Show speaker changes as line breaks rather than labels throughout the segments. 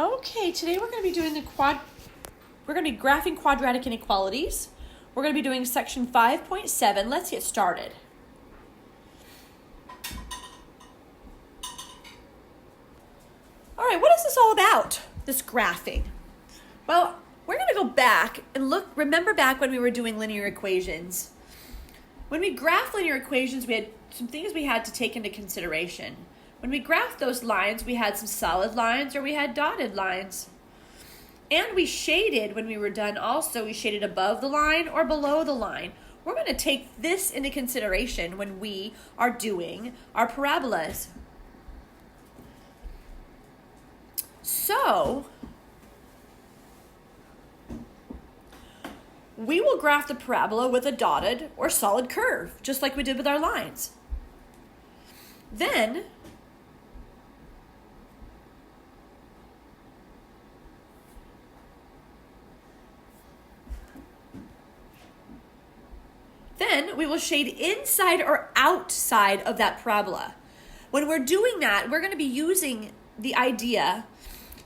Okay, today we're going to be doing we're going to be graphing quadratic inequalities. We're going to be doing section 5.7. Let's get started. All right, what is this all about, this graphing? Well, we're going to go back and remember back when we were doing linear equations. When we graphed linear equations, we had some things we had to take into consideration. When we graphed those lines, we had some solid lines or we had dotted lines. And we shaded, when we were done also, we shaded above the line or below the line. We're going to take this into consideration when we are doing our parabolas. So, we will graph the parabola with a dotted or solid curve, just like we did with our lines. Then we will shade inside or outside of that parabola. When we're doing that, we're going to be using the idea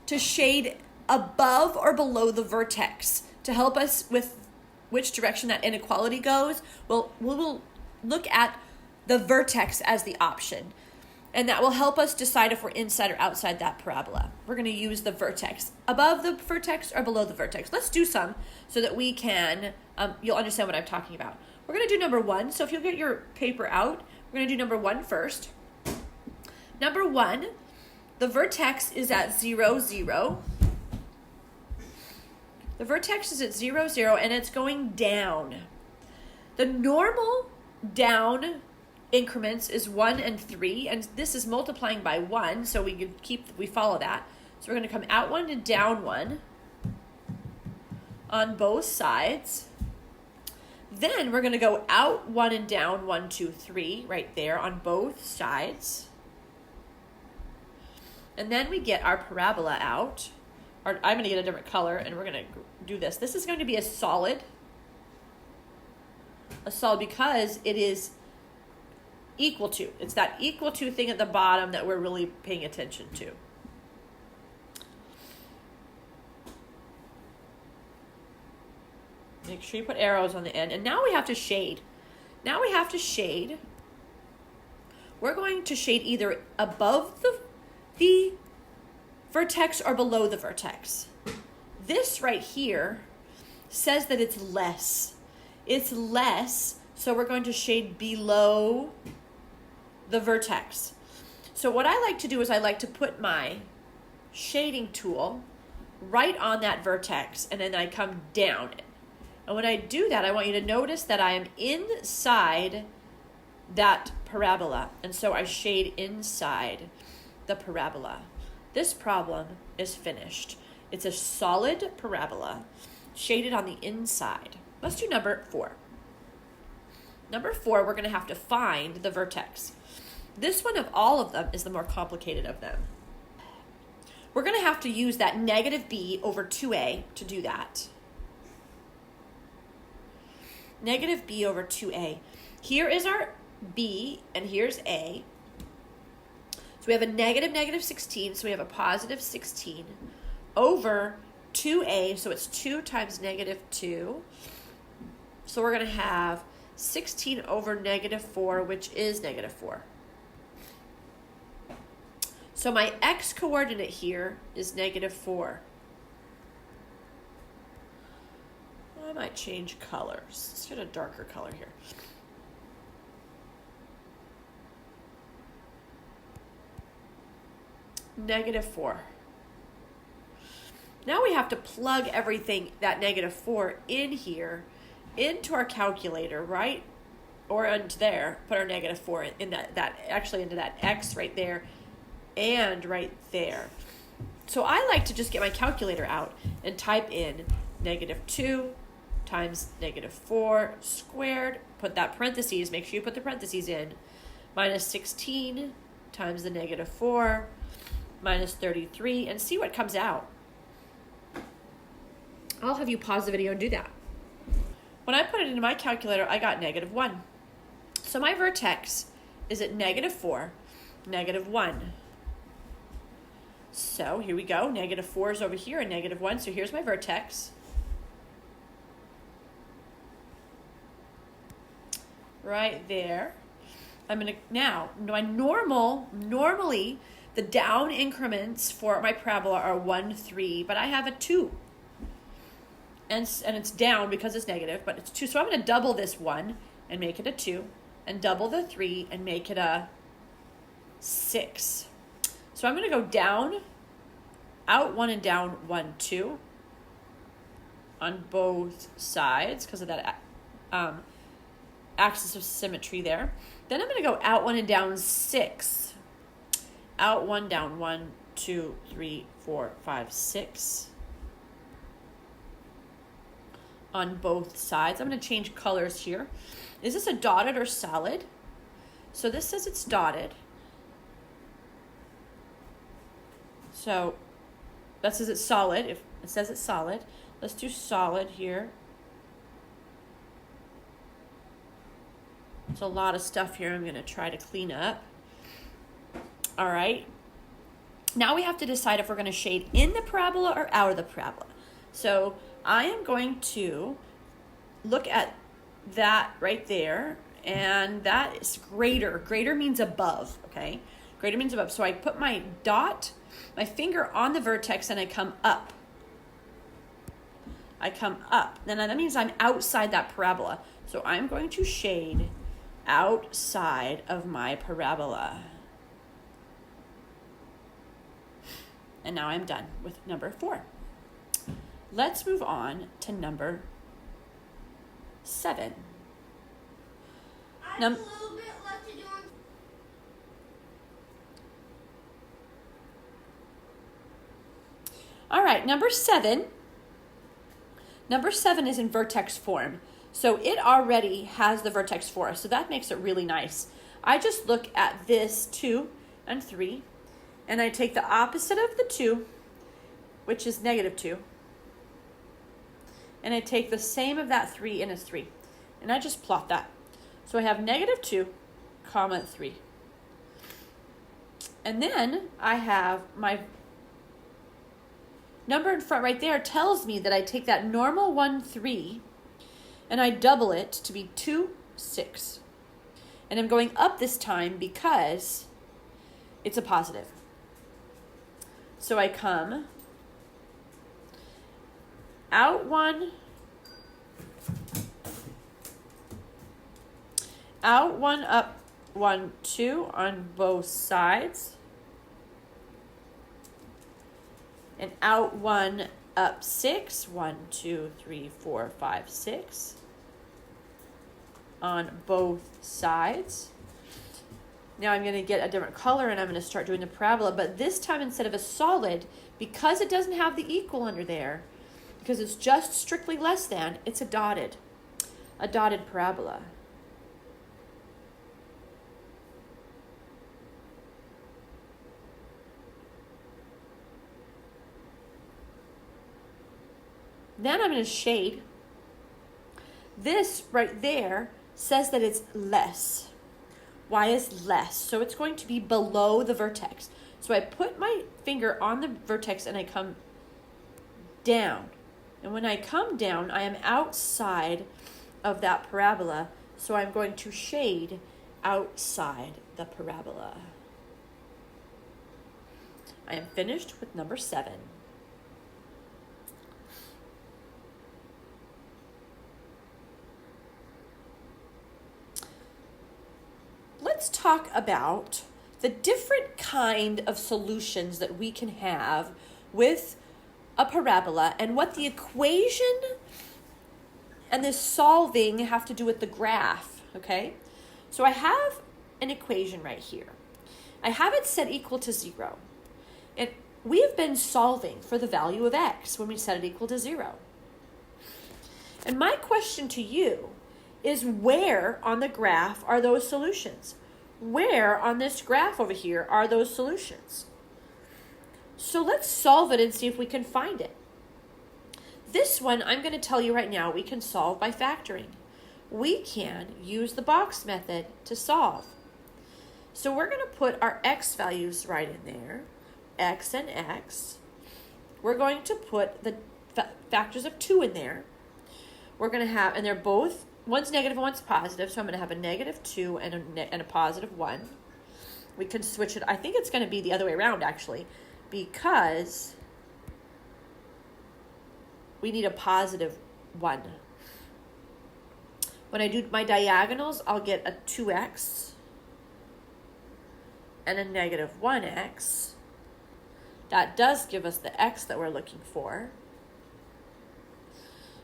to shade above or below the vertex to help us with which direction that inequality goes. We'll look at the vertex as the option, and that will help us decide if we're inside or outside that parabola. We're going to use the vertex, above the vertex or below the vertex. Let's do some so that we can, you'll understand what I'm talking about. We're going to do number one. So if you'll get your paper out, we're going to do number one first. Number one, the vertex is at 0, 0. The vertex is at 0, 0, and it's going down. The normal down increments is 1 and 3, and this is multiplying by 1, so we follow that. So we're going to come out 1 and down 1 on both sides. Then we're going to go out 1 and down 1, 2, 3 right there on both sides. And then we get our parabola out. Or I'm going to get a different color, and we're going to do this. This is going to be a solid because it is equal to. It's that equal to thing at the bottom that we're really paying attention to. Make sure you put arrows on the end. And now we have to shade. We're going to shade either above the vertex or below the vertex. This right here says that it's less. It's less, so we're going to shade below the vertex. So what I like to do is I like to put my shading tool right on that vertex, and then I come down it. And when I do that, I want you to notice that I am inside that parabola. And so I shade inside the parabola. This problem is finished. It's a solid parabola shaded on the inside. Let's do number 4. Number 4, we're going to have to find the vertex. This one of all of them is the more complicated of them. We're going to have to use that negative b over 2a to do that. Negative b over 2a. Here is our b, and here's a. So we have a negative 16, so we have a positive 16 over 2a, so it's 2 times negative 2. So we're going to have 16 over negative 4, which is negative 4. So my x coordinate here is negative 4. I might change colors. Let's get a darker color here. Negative 4. Now we have to plug everything, that negative 4, in here, into our calculator, right? Or into there, put our negative 4 in actually into that x right there and right there. So I like to just get my calculator out and type in negative 2 times negative 4 squared, put that parentheses, make sure you put the parentheses in, minus 16 times the negative 4, minus 33, and see what comes out. I'll have you pause the video and do that. When I put it into my calculator, I got negative 1. So my vertex is at negative 4, negative 1. So here we go. -4 is over here and -1. So here's my vertex. Right there. I'm going to, now, normally the down increments for my parabola are 1, 3, but I have a 2. And it's down because it's negative, but it's 2. So I'm going to double this 1 and make it a 2, and double the 3 and make it a 6. So I'm going to go down, out 1 and down 1, 2 on both sides because of that axis of symmetry there. Then I'm going to go out 1 and down 6. Out 1, down 1, 2, 3, 4, 5, 6. On both sides. I'm going to change colors here. Is this a dotted or solid? So this says it's dotted. So that says it's solid. If it says it's solid, let's do solid here. There's a lot of stuff here I'm going to try to clean up. All right. Now we have to decide if we're going to shade in the parabola or out of the parabola. So I am going to look at that right there, and that is greater. Greater means above, okay? Greater means above. So I put my my finger on the vertex, and I come up. I come up. Then that means I'm outside that parabola. So I'm going to shade outside of my parabola. And now I'm done with number 4. Let's move on to number 7.
I have a little bit left to do on.
All right, number 7. Number 7 is in vertex form. So it already has the vertex for us. So that makes it really nice. I just look at this 2 and 3, and I take the opposite of the 2, which is -2. And I take the same of that 3 and it's 3. And I just plot that. So I have -2, comma 3. And then I have my number in front right there tells me that I take that normal 1, 3, and I double it to be 2, 6. And I'm going up this time because it's a positive. So I come out 1, out 1, up 1, 2 on both sides. And out 1, up 6, 1, 2, 3, 4, 5, 6 on both sides. Now I'm going to get a different color and I'm going to start doing the parabola, but this time instead of a solid, because it doesn't have the equal under there, because it's just strictly less than, it's a dotted parabola. Then I'm going to shade. This right there says that it's less. Y is less. So it's going to be below the vertex. So I put my finger on the vertex and I come down. And when I come down, I am outside of that parabola. So I'm going to shade outside the parabola. I am finished with number 7. Let's talk about the different kind of solutions that we can have with a parabola and what the equation and this solving have to do with the graph, okay? So I have an equation right here. I have it set equal to 0. And we have been solving for the value of x when we set it equal to 0. And my question to you is, where on the graph are those solutions? Where on this graph over here are those solutions? So let's solve it and see if we can find it. This one, I'm going to tell you right now, we can solve by factoring. We can use the box method to solve. So we're going to put our x values right in there. x and x. We're going to put the factors of 2 in there. We're going to have, and they're both, one's negative and one's positive, so I'm going to have a negative 2 and a positive 1. We can switch it. I think it's going to be the other way around, actually, because we need a positive 1. When I do my diagonals, I'll get a 2x and a negative 1x. That does give us the x that we're looking for.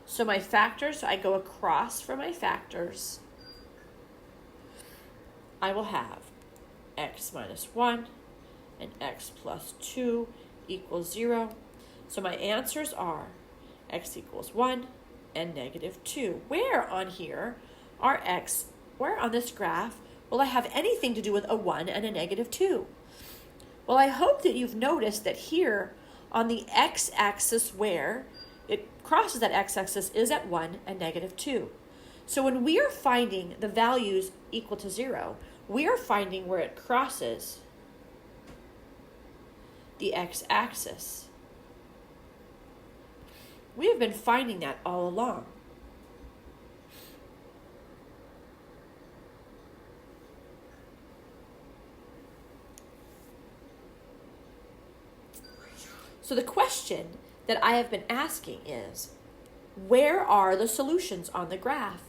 So my factors, I go across for my factors. I will have x minus 1 and x plus 2 equals 0. So my answers are x equals 1 and negative 2. Where on here are x, where on this graph will I have anything to do with a 1 and a negative 2? Well, I hope that you've noticed that here on the x-axis where it crosses that x-axis is at 1 and negative 2. So when we are finding the values equal to 0, we are finding where it crosses the x-axis. We have been finding that all along. So the question that I have been asking is, where are the solutions on the graph?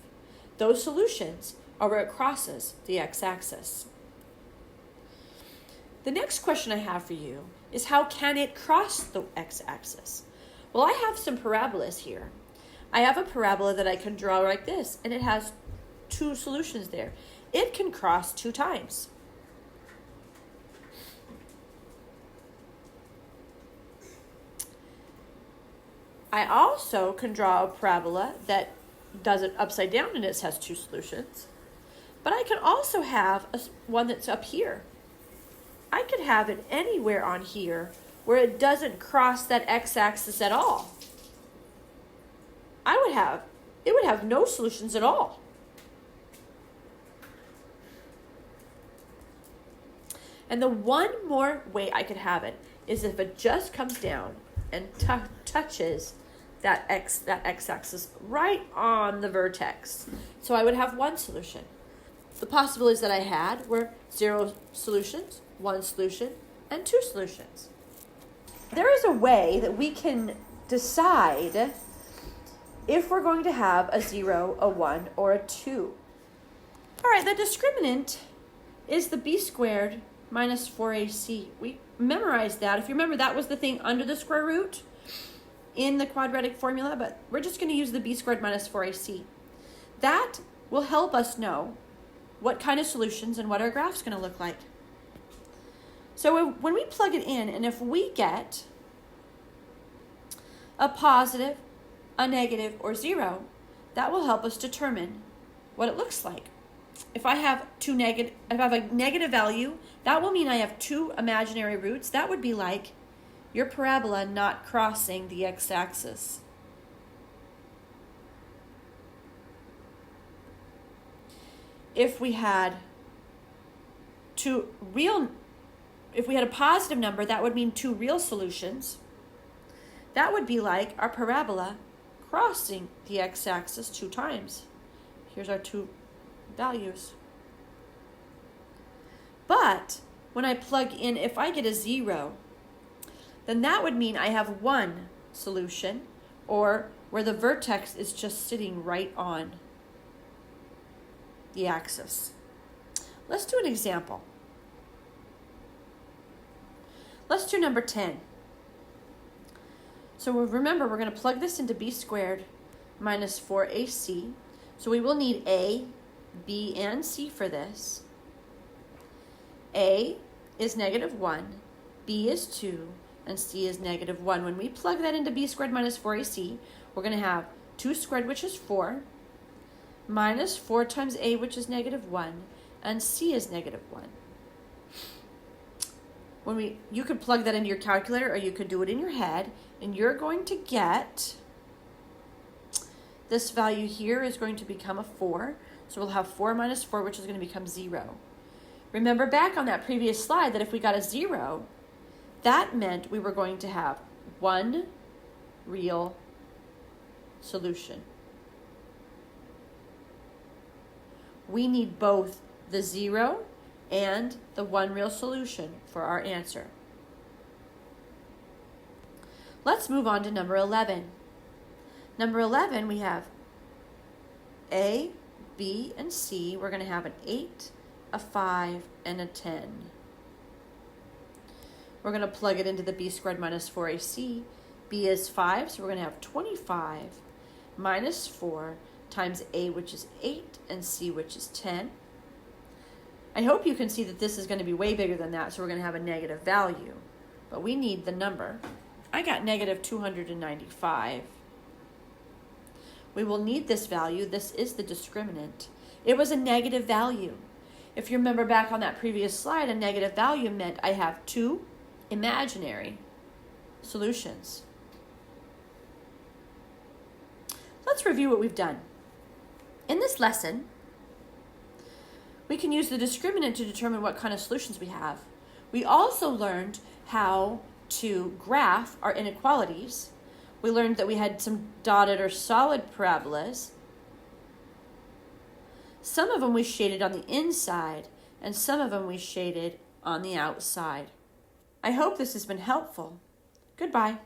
Those solutions are where it crosses the x-axis. The next question I have for you is, how can it cross the x-axis? Well, I have some parabolas here. I have a parabola that I can draw like this, and it has 2 solutions there. It can cross 2 times. I also can draw a parabola that does it upside down and it has 2 solutions. But I can also have one that's up here. I could have it anywhere on here where it doesn't cross that x-axis at all. It would have no solutions at all. And the one more way I could have it is if it just comes down and touches that x-axis right on the vertex. So I would have 1 solution. The possibilities that I had were 0 solutions, 1 solution, and 2 solutions. There is a way that we can decide if we're going to have a 0, a 1, or a 2. All right, the discriminant is the b squared minus 4ac. We memorized that. If you remember, that was the thing under the square root in the quadratic formula, but we're just going to use the b squared minus 4ac. That will help us know what kind of solutions and what our graph's going to look like. So when we plug it in, and if we get a positive, a negative, or 0, that will help us determine what it looks like. If I have if I have a negative value, that will mean I have 2 imaginary roots. That would be like your parabola not crossing the x-axis. If we had a positive number, that would mean 2 real solutions. That would be like our parabola crossing the x-axis 2 times. Here's our 2 values. But when I plug in, if I get a 0, then that would mean I have 1 solution, or where the vertex is just sitting right on the axis. Let's do an example. Let's do number 10. So remember, we're going to plug this into b squared minus 4ac. So we will need a, b, and c for this. A is negative 1, b is 2, and c is negative 1. When we plug that into b squared minus 4ac, we're going to have 2 squared, which is 4, minus 4 times a, which is negative 1, and c is negative 1. You could plug that into your calculator, or you could do it in your head, and you're going to get, this value here is going to become a 4. So we'll have 4 minus 4, which is going to become 0. Remember back on that previous slide that if we got a 0, That meant we were going to have one real solution. We need both the 0 and the one real solution for our answer. Let's move on to number 11. Number 11, we have A, B, and C. We're going to have an 8, a 5, and a 10. We're going to plug it into the B squared minus 4AC. B is 5, so we're going to have 25 minus 4 times A, which is 8, and C, which is 10. I hope you can see that this is going to be way bigger than that, so we're going to have a negative value. But we need the number. I got negative 295. We will need this value. This is the discriminant. It was a negative value. If you remember back on that previous slide, a negative value meant I have two imaginary solutions. Let's review what we've done. In this lesson, we can use the discriminant to determine what kind of solutions we have. We also learned how to graph our inequalities. We learned that we had some dotted or solid parabolas. Some of them we shaded on the inside, and some of them we shaded on the outside. I hope this has been helpful. Goodbye.